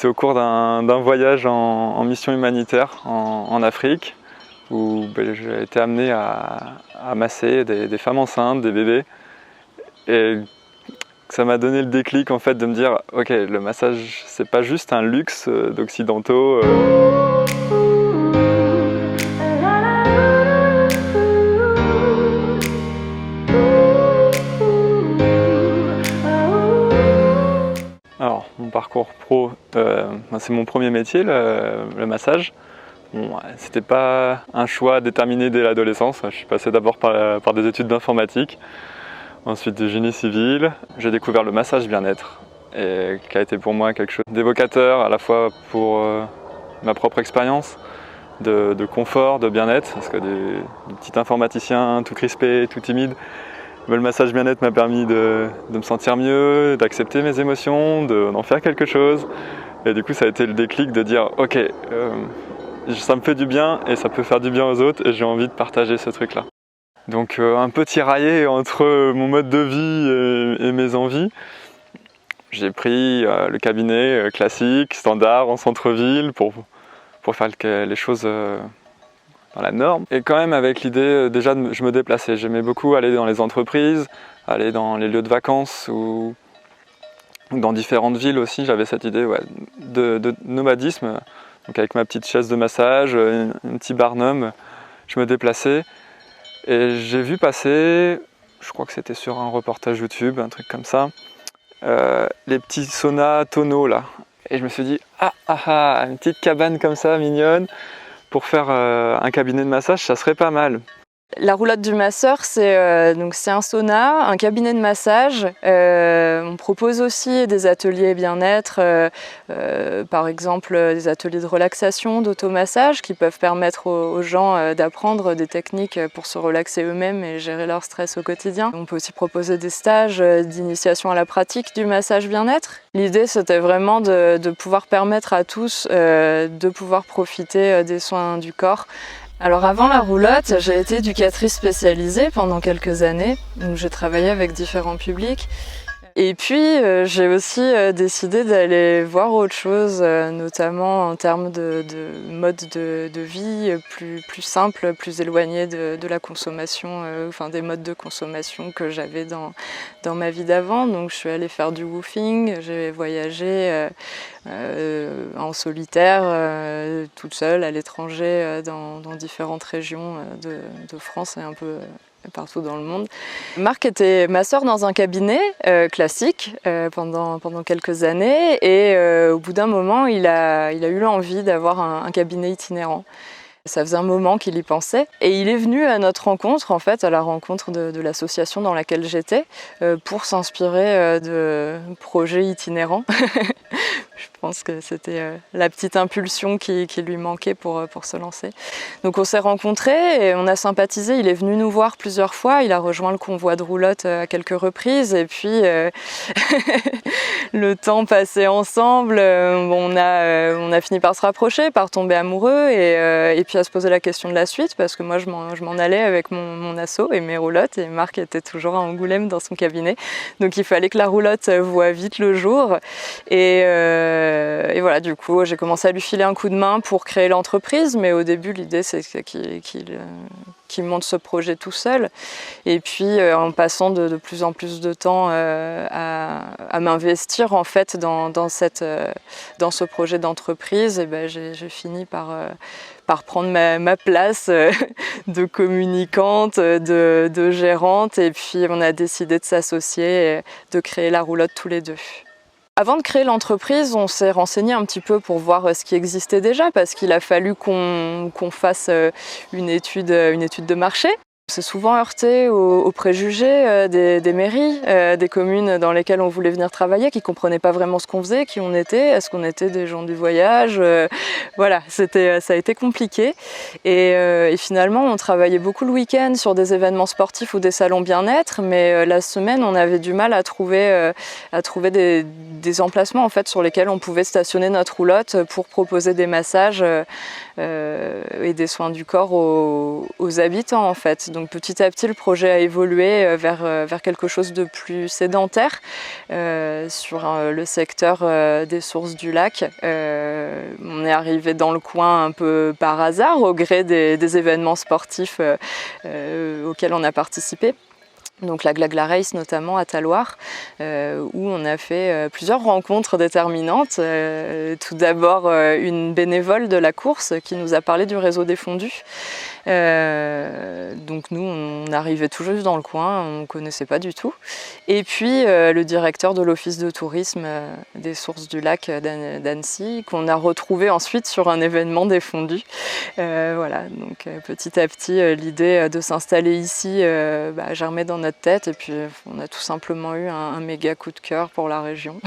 C'est au cours d'un voyage en mission humanitaire en Afrique où j'ai été amené à masser des femmes enceintes, des bébés. Et ça m'a donné le déclic en fait de me dire ok, le massage c'est pas juste un luxe d'occidentaux. Alors mon parcours pro, c'est mon premier métier, le massage. Bon, c'était pas un choix déterminé dès l'adolescence. Je suis passé d'abord par des études d'informatique. Ensuite du génie civil, j'ai découvert le massage bien-être et qui a été pour moi quelque chose d'évocateur à la fois pour ma propre expérience de confort, de bien-être, parce que des petits informaticiens tout crispés, tout timides, le massage bien-être m'a permis de me sentir mieux, d'accepter mes émotions, d'en faire quelque chose. Et du coup ça a été le déclic de dire ok, ça me fait du bien et ça peut faire du bien aux autres et j'ai envie de partager ce truc-là. Donc un peu tiraillé entre mon mode de vie et mes envies. J'ai pris le cabinet classique, standard, en centre-ville pour faire les choses dans la norme. Et quand même avec l'idée déjà je me déplaçais. J'aimais beaucoup aller dans les entreprises, aller dans les lieux de vacances ou dans différentes villes aussi. J'avais cette idée de nomadisme. Donc avec ma petite chaise de massage, un petit barnum, je me déplaçais. Et j'ai vu passer, je crois que c'était sur un reportage YouTube, un truc comme ça, les petits saunas tonneaux là. Et je me suis dit, une petite cabane comme ça, mignonne, pour faire un cabinet de massage, ça serait pas mal. La roulotte du masseur, c'est un sauna, un cabinet de massage. On propose aussi des ateliers bien-être, par exemple des ateliers de relaxation, d'automassage qui peuvent permettre aux gens d'apprendre des techniques pour se relaxer eux-mêmes et gérer leur stress au quotidien. On peut aussi proposer des stages d'initiation à la pratique du massage bien-être. L'idée, c'était vraiment de pouvoir permettre à tous de pouvoir profiter des soins du corps. Alors avant la roulotte, j'ai été éducatrice spécialisée pendant quelques années, donc j'ai travaillé avec différents publics. Et puis j'ai aussi décidé d'aller voir autre chose, notamment en termes de mode de vie plus simple, plus éloigné de la consommation, des modes de consommation que j'avais dans ma vie d'avant. Donc je suis allée faire du woofing, j'ai voyagé en solitaire, toute seule à l'étranger, dans différentes régions de France et un peu partout dans le monde. Marc était masseur dans un cabinet classique pendant quelques années et au bout d'un moment il a eu l'envie d'avoir un cabinet itinérant. Ça faisait un moment qu'il y pensait et il est venu à notre rencontre, en fait, à la rencontre de l'association dans laquelle j'étais, pour s'inspirer de projets itinérants. Je pense que c'était la petite impulsion qui lui manquait pour se lancer. Donc on s'est rencontrés et on a sympathisé. Il est venu nous voir plusieurs fois. Il a rejoint le convoi de roulotte à quelques reprises. Et puis le temps passé ensemble, on a fini par se rapprocher, par tomber amoureux et puis à se poser la question de la suite parce que moi je m'en allais avec mon asso et mes roulottes et Marc était toujours à Angoulême dans son cabinet. Donc il fallait que la roulotte voie vite le jour et voilà, du coup, j'ai commencé à lui filer un coup de main pour créer l'entreprise, mais au début, l'idée, c'est qu'il monte ce projet tout seul. Et puis, en passant de plus en plus de temps à m'investir, en fait, dans ce projet d'entreprise, et j'ai fini par prendre ma place de communicante, de gérante, et puis on a décidé de s'associer et de créer la roulotte tous les deux. Avant de créer l'entreprise, on s'est renseigné un petit peu pour voir ce qui existait déjà parce qu'il a fallu qu'on fasse une étude de marché. On s'est souvent heurté aux préjugés des mairies, des communes dans lesquelles on voulait venir travailler, qui ne comprenaient pas vraiment ce qu'on faisait, qui on était, est-ce qu'on était des gens du voyage, voilà, ça a été compliqué. Et finalement, on travaillait beaucoup le week-end sur des événements sportifs ou des salons bien-être, mais la semaine, on avait du mal à trouver des emplacements en fait, sur lesquels on pouvait stationner notre roulotte pour proposer des massages et des soins du corps aux habitants en fait. donc petit à petit, le projet a évolué vers quelque chose de plus sédentaire sur le secteur des sources du lac. On est arrivé dans le coin un peu par hasard, au gré des événements sportifs auxquels on a participé. Donc la Glagla Race notamment à Talloires, où on a fait plusieurs rencontres déterminantes. Tout d'abord une bénévole de la course qui nous a parlé du réseau des fondus. Donc nous on arrivait tout juste dans le coin, on ne connaissait pas du tout. Et puis le directeur de l'office de tourisme des sources du lac d'Annecy, qu'on a retrouvé ensuite sur un événement des fondus. Voilà, donc petit à petit l'idée de s'installer ici germait dans notre tête, et puis on a tout simplement eu un méga coup de cœur pour la région.